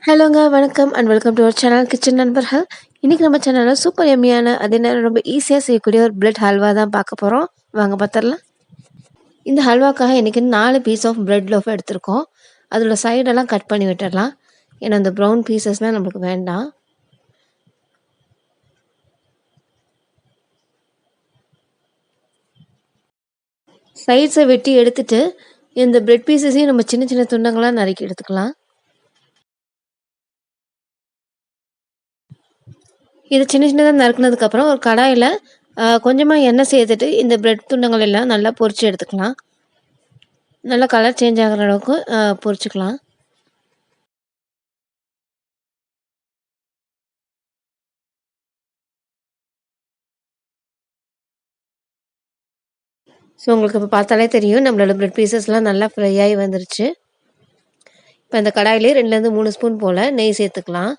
ஹலோங்க, வணக்கம் and welcome to our channel kitchen நண்பர்கள். இன்றைக்கி நம்ம சேனலில் சூப்பர் எம்மியான அதே நேரம் ரொம்ப ஈஸியாக செய்யக்கூடிய ஒரு பிரெட் ஹல்வா தான் பார்க்க போகிறோம். வாங்க பார்த்துடலாம். இந்த ஹல்வாக்காக இன்றைக்கி 4 பீஸ் ஆஃப் பிரெட் லோஃப் எடுத்திருக்கோம். அதோட சைடெல்லாம் கட் பண்ணி விட்டுடலாம். ஏன்னா அந்த ப்ரௌன் பீசஸ்லாம் நம்மளுக்கு வேண்டாம். சைட்ஸை வெட்டி எடுத்துட்டு இந்த பிரெட் பீசஸையும் நம்ம சின்ன சின்ன துண்டங்களாக நறுக்கி எடுத்துக்கலாம். இது சின்ன சின்னதாக நறுக்குனதுக்கப்புறம் ஒரு கடாயில் கொஞ்சமாக எண்ணெய் சேர்த்துட்டு இந்த பிரெட் துண்டங்கள் எல்லாம் நல்லா பொரிச்சு எடுத்துக்கலாம். நல்லா கலர் சேஞ்ச் ஆகிற அளவுக்கு பொரிச்சுக்கலாம். ஸோ உங்களுக்கு இப்போ பார்த்தாலே தெரியும் நம்மளோட பிரெட் பீசஸ்லாம் நல்லா ஃப்ரை ஆகி வந்துருச்சு. இப்போ இந்த கடாயிலே 2லேருந்து 3 ஸ்பூன் போல் நெய் சேர்த்துக்கலாம்.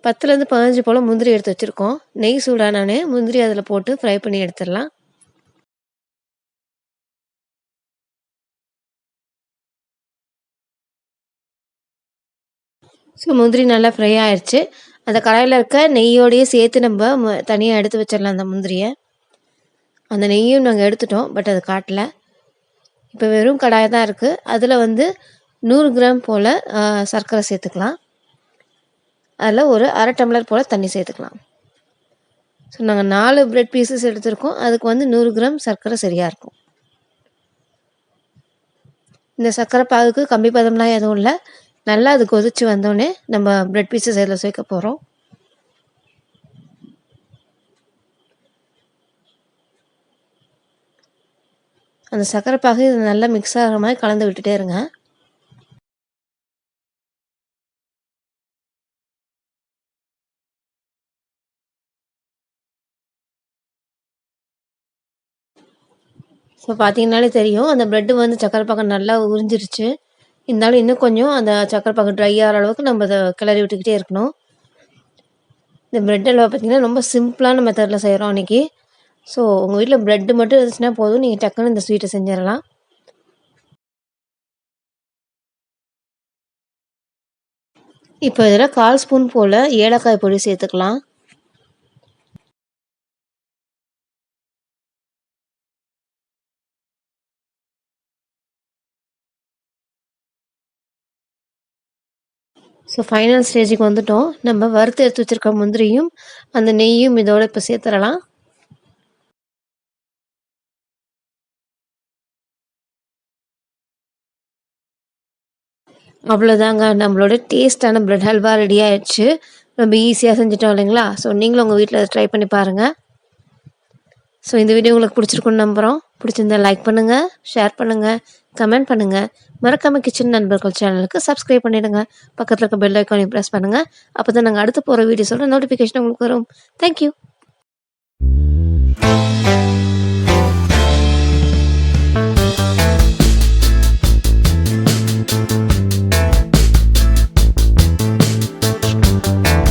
10லேருந்து 15 போல் முந்திரி எடுத்து வச்சுருக்கோம். நெய் சூடானே முந்திரி அதில் போட்டு ஃப்ரை பண்ணி எடுத்துடலாம். ஸோ முந்திரி நல்லா ஃப்ரை ஆயிடுச்சு. அந்த கடாயில் இருக்க நெய்யோடையே சேர்த்து நம்ம தனியாக எடுத்து வச்சிடலாம் அந்த முந்திரியை. அந்த நெய்யும் நாங்கள் எடுத்துட்டோம், பட் அது காட்டல. இப்போ வெறும் கடாய் தான் இருக்குது. அதில் 100 கிராம் போல் சர்க்கரை சேர்த்துக்கலாம். அதில் ஒரு அரை டம்ளர் போல் தண்ணி சேர்த்துக்கலாம். ஸோ நாங்கள் 4 பிரெட் பீசஸ் எடுத்திருக்கோம். அதுக்கு 100 கிராம் சர்க்கரை சரியாக இருக்கும். இந்த சர்க்கரை பாகுக்கு கம்பி பதம்லாம் எதுவும் இல்லை. நல்லா அது கொதித்து வந்தோடனே நம்ம பிரெட் பீசஸ் இதில் சேர்க்க போகிறோம். அந்த சர்க்கரை பாகு இது நல்லா மிக்ஸ் ஆகிற மாதிரி கலந்து விட்டுட்டே இருங்க. ஸோ பார்த்தீங்கன்னாலே தெரியும் அந்த ப்ரெட்டு சர்க்கரை பாகு நல்லா உறிஞ்சிருச்சு. இருந்தாலும் இன்னும் கொஞ்சம் அந்த சர்க்கரை பாகு ட்ரை ஆகிற அளவுக்கு நம்ம அதை கிளறி விட்டுக்கிட்டே இருக்கணும். இந்த பிரெட் அல்வா பார்த்திங்கன்னா ரொம்ப சிம்பிளான மெத்தடில் செய்கிறோம் அன்றைக்கி. ஸோ உங்கள் வீட்டில் ப்ரெட்டு மட்டும் இருந்துச்சுன்னா போதும், நீங்கள் டக்குன்னு இந்த ஸ்வீட்டை செஞ்சிடலாம். இப்போ இதில் 1/4 ஸ்பூன் போல் ஏலக்காய் பொடி சேர்த்துக்கலாம். ஸோ ஃபைனல் ஸ்டேஜுக்கு வந்துட்டோம். நம்ம வறுத்து எடுத்து வச்சுருக்க முந்திரியும் அந்த நெய்யும் இதோடு இப்போ சேர்த்துடலாம். அவ்வளோதாங்க, நம்மளோட டேஸ்ட்டான பிரெட் ஹல்வா ரெடி ஆகிடுச்சு. ரொம்ப ஈஸியாக செஞ்சுட்டோம் இல்லைங்களா? ஸோ நீங்களும் உங்கள் வீட்டில் அதை ட்ரை பண்ணி பாருங்கள். ஸோ இந்த வீடியோ உங்களுக்கு பிடிச்சிருக்குன்னு நம்புகிறோம். பிடிச்சிருந்தா லைக் பண்ணுங்கள், ஷேர் பண்ணுங்கள், கமெண்ட் பண்ணுங்கள். மறக்காமல் கிச்சன் நண்பர்கள் சேனலுக்கு சப்ஸ்கிரைப் பண்ணிவிடுங்க. பக்கத்தில் இருக்க பெல் ஐக்கானையும் ப்ரெஸ் பண்ணுங்கள். அப்போ தான் நாங்கள் அடுத்து போகிற வீடியோஸோட நோட்டிஃபிகேஷன் உங்களுக்கு வரும். தேங்க்யூ.